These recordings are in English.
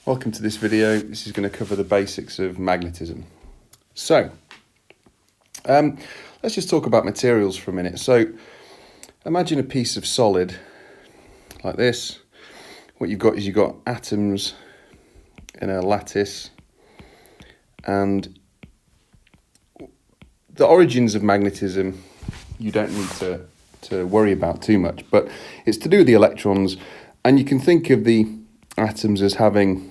Welcome to this video. This is going to cover the basics of magnetism. So, let's just talk about materials for a minute. So, imagine a piece of solid like this. What you've got is you've got atoms in a lattice, and the origins of magnetism you don't need to worry about too much, but it's to do with the electrons, and you can think of the atoms as having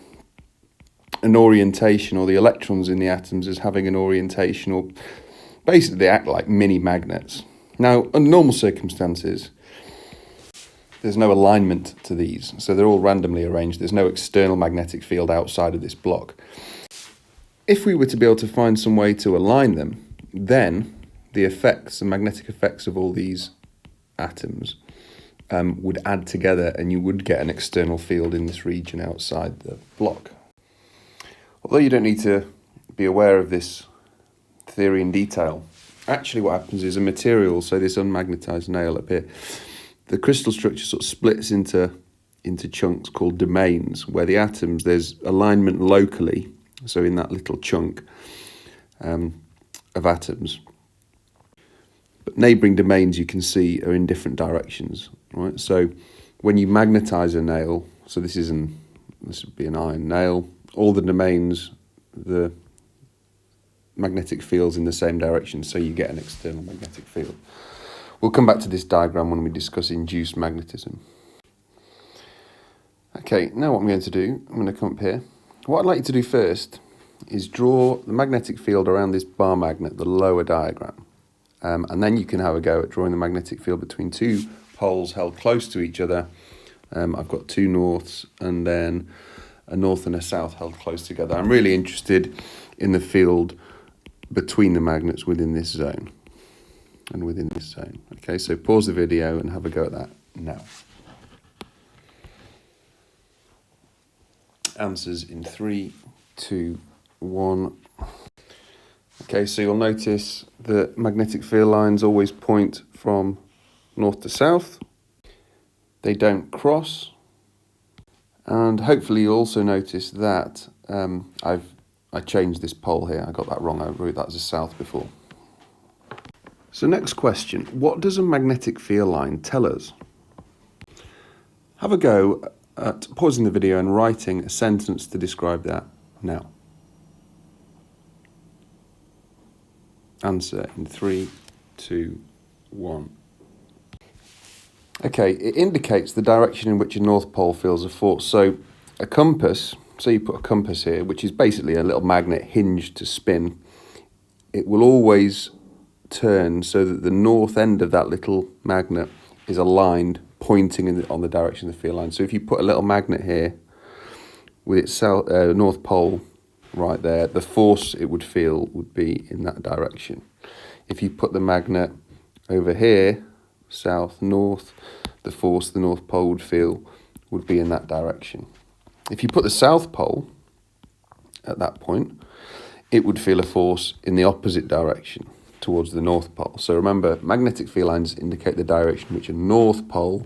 an orientation, or the electrons in the atoms as having an orientation, or basically they act like mini magnets. Now, under normal circumstances, there's no alignment to these, so they're all randomly arranged. There's no external magnetic field outside of this block. If we were to be able to find some way to align them, then the effects, the magnetic effects of all these atoms would add together, and you would get an external field in this region outside the block. Although you don't need to be aware of this theory in detail, actually what happens is a material, so this unmagnetized nail up here, the crystal structure sort of splits into chunks called domains, where the atoms, there's alignment locally, so in that little chunk of atoms. But neighbouring domains, you can see, are in different directions, right? So when you magnetise a nail, so this would be an iron nail, all the domains, the magnetic field's in the same direction, so you get an external magnetic field. We'll come back to this diagram when we discuss induced magnetism. Okay, now what I'm going to do, I'm going to come up here. What I'd like you to do first is draw the magnetic field around this bar magnet, the lower diagram. And then you can have a go at drawing the magnetic field between two poles held close to each other. I've got two norths and then a north and a south held close together. I'm really interested in the field between the magnets within this zone and within this zone. Okay, so pause the video and have a go at that now. Answers in 3, 2, 1. Okay, so you'll notice the magnetic field lines always point from north to south. They don't cross. And hopefully you'll also notice that I changed this pole here. I got that wrong. I wrote that as a south before. So next question, what does a magnetic field line tell us? Have a go at pausing the video and writing a sentence to describe that now. Answer in 3, 2, 1. Okay, it indicates the direction in which a north pole feels a force. So a compass, so you put a compass here, which is basically a little magnet hinged to spin. It will always turn so that the north end of that little magnet is aligned, pointing on the direction of the field line. So if you put a little magnet here with its north pole right there, the force it would feel would be in that direction. If you put the magnet over here, south, north, the force the north pole would feel would be in that direction. If you put the south pole at that point, it would feel a force in the opposite direction, towards the north pole. So remember, magnetic field lines indicate the direction in which a north pole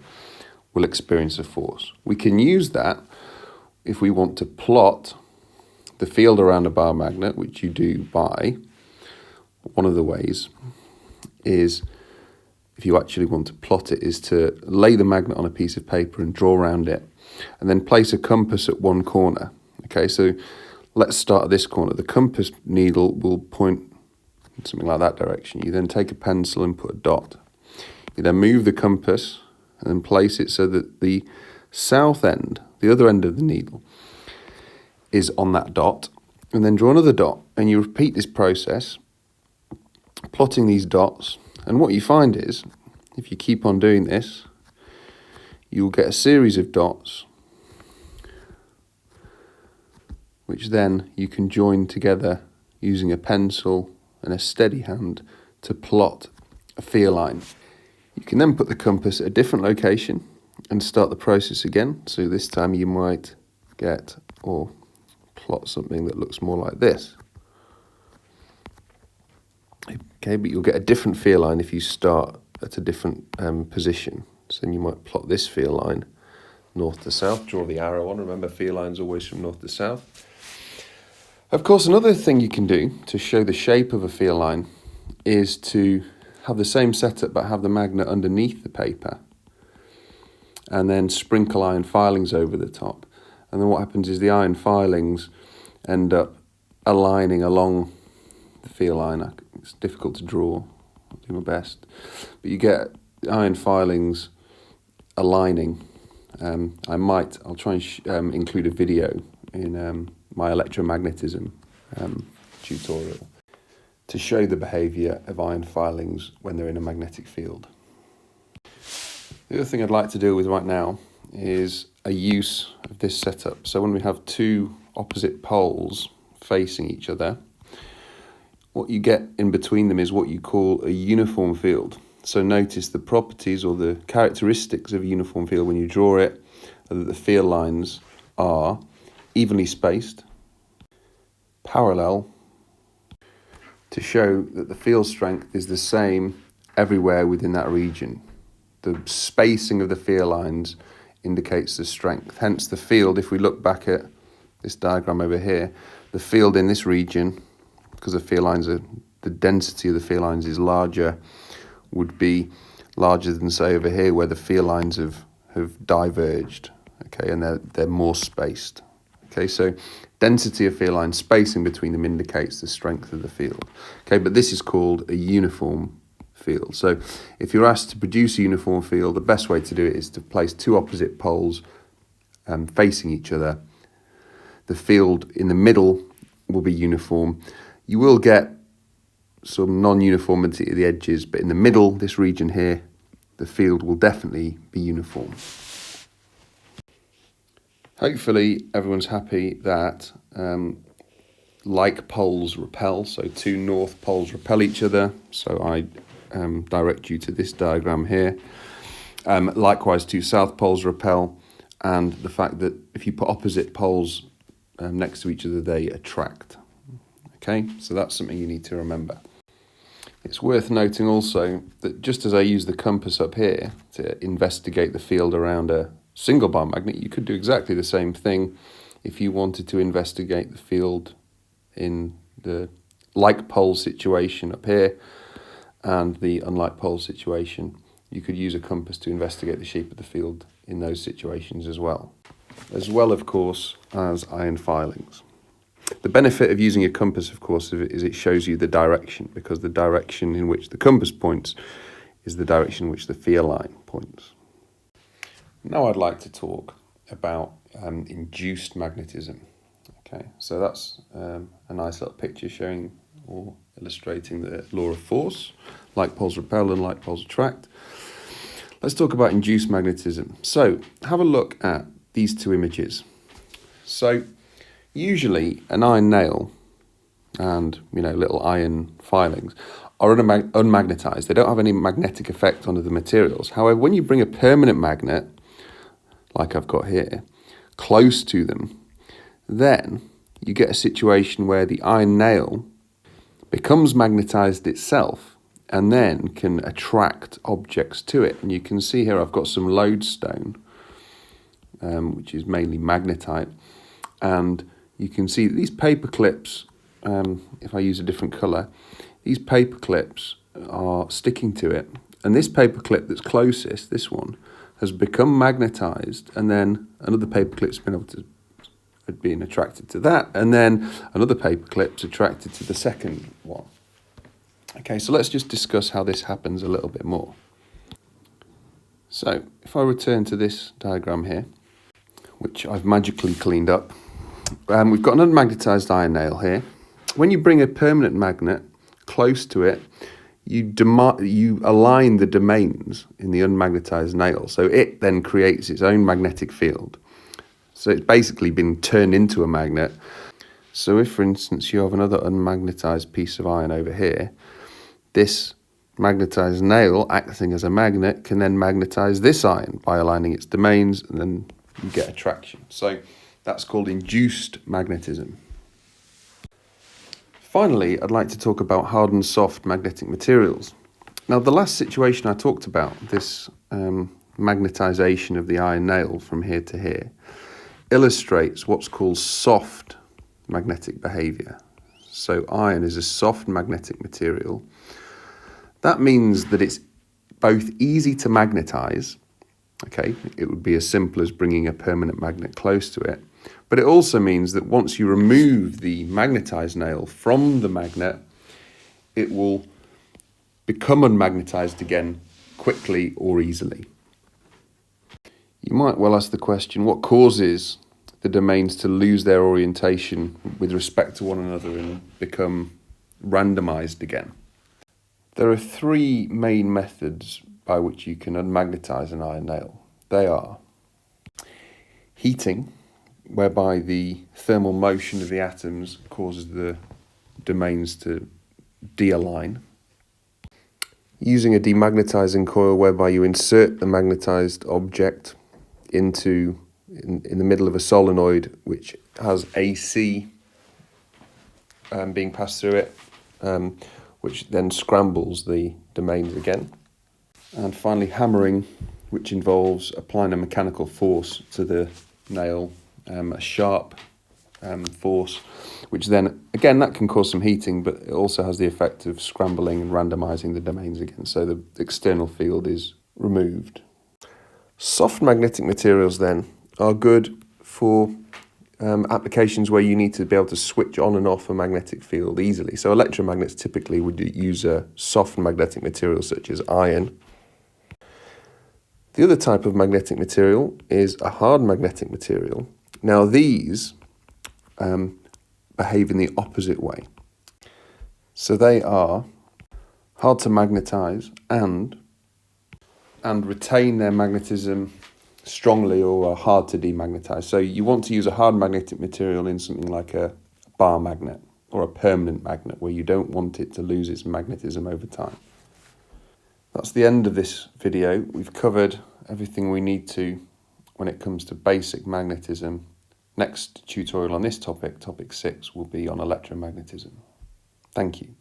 will experience a force. We can use that if we want to plot the field around a bar magnet, which you do by, one of the ways is, if you actually want to plot it, is to lay the magnet on a piece of paper and draw around it, and then place a compass at one corner. Okay, so let's start at this corner. The compass needle will point in something like that direction. You then take a pencil and put a dot. You then move the compass and then place it so that the south end, the other end of the needle, is on that dot, and then draw another dot, and you repeat this process, plotting these dots. And what you find is, if you keep on doing this, you'll get a series of dots, which then you can join together using a pencil and a steady hand to plot a field line. You can then put the compass at a different location and start the process again. So this time you might get or plot something that looks more like this. Okay, but you'll get a different field line if you start at a different position. So then you might plot this field line north to south. Draw the arrow on. Remember, field lines always from north to south. Of course, another thing you can do to show the shape of a field line is to have the same setup but have the magnet underneath the paper and then sprinkle iron filings over the top. And then what happens is the iron filings end up aligning along the field line. It's difficult to draw, I'll do my best. But you get iron filings aligning. I'll try and include a video in my electromagnetism tutorial to show the behaviour of iron filings when they're in a magnetic field. The other thing I'd like to deal with right now is a use of this setup. So when we have two opposite poles facing each other, what you get in between them is what you call a uniform field. So notice the properties or the characteristics of a uniform field when you draw it, are that the field lines are evenly spaced, parallel, to show that the field strength is the same everywhere within that region. The spacing of the field lines indicates the strength. Hence the field, if we look back at this diagram over here, the field in this region, because the density of the field lines is larger, would be larger than, say, over here where the field lines have diverged, okay, and they're more spaced. Okay, so density of field lines, spacing between them indicates the strength of the field. Okay, but this is called a uniform field. So if you're asked to produce a uniform field, the best way to do it is to place two opposite poles facing each other. The field in the middle will be uniform. You will get some non-uniformity at the edges, but in the middle, this region here, the field will definitely be uniform. Hopefully everyone's happy that like poles repel, so two north poles repel each other. So I direct you to this diagram here. Likewise, two south poles repel, and the fact that if you put opposite poles next to each other, they attract. Okay, so that's something you need to remember. It's worth noting also that just as I use the compass up here to investigate the field around a single bar magnet, you could do exactly the same thing if you wanted to investigate the field in the like pole situation up here and the unlike pole situation. You could use a compass to investigate the shape of the field in those situations as well, of course, as iron filings. The benefit of using a compass, of course, is it shows you the direction, because the direction in which the compass points is the direction in which the field line points. Now I'd like to talk about induced magnetism. Okay, so that's a nice little picture showing or illustrating the law of force. Like poles repel and like poles attract. Let's talk about induced magnetism. So have a look at these two images. So usually an iron nail and little iron filings are unmagnetized. They don't have any magnetic effect on the materials. However, when you bring a permanent magnet, like I've got here, close to them, then you get a situation where the iron nail becomes magnetized itself and then can attract objects to it. And you can see here I've got some lodestone, which is mainly magnetite, and you can see that these paper clips, if I use a different colour, these paper clips are sticking to it, and this paper clip that's closest, this one, has become magnetised, and then another paper clip's been attracted to that, and then another paper clip's attracted to the second one. Okay, so let's just discuss how this happens a little bit more. So if I return to this diagram here, which I've magically cleaned up, we've got an unmagnetised iron nail here. When you bring a permanent magnet close to it, you align the domains in the unmagnetised nail, so it then creates its own magnetic field. So it's basically been turned into a magnet. So if, for instance, you have another unmagnetised piece of iron over here, this magnetised nail, acting as a magnet, can then magnetise this iron by aligning its domains, and then you get attraction. So that's called induced magnetism. Finally, I'd like to talk about hard and soft magnetic materials. Now, the last situation I talked about, this magnetisation of the iron nail from here to here illustrates what's called soft magnetic behaviour. So iron is a soft magnetic material. That means that it's both easy to magnetise, okay, it would be as simple as bringing a permanent magnet close to it, but it also means that once you remove the magnetised nail from the magnet, it will become unmagnetised again quickly or easily. You might well ask the question, what causes the domains to lose their orientation with respect to one another and become randomised again? There are three main methods by which you can unmagnetise an iron nail. They are heating, whereby the thermal motion of the atoms causes the domains to de-align. Using a demagnetizing coil, whereby you insert the magnetized object in the middle of a solenoid which has AC being passed through it, which then scrambles the domains again. And finally hammering, which involves applying a mechanical force to the nail, a sharp force, which then, again, that can cause some heating, but it also has the effect of scrambling and randomising the domains again, so the external field is removed. Soft magnetic materials then are good for applications where you need to be able to switch on and off a magnetic field easily. So electromagnets typically would use a soft magnetic material such as iron. The other type of magnetic material is a hard magnetic material. Now these behave in the opposite way. So they are hard to magnetize and retain their magnetism strongly, or are hard to demagnetize. So you want to use a hard magnetic material in something like a bar magnet or a permanent magnet, where you don't want it to lose its magnetism over time. That's the end of this video. We've covered everything we need to when it comes to basic magnetism. Next tutorial on this topic, topic 6, will be on electromagnetism. Thank you.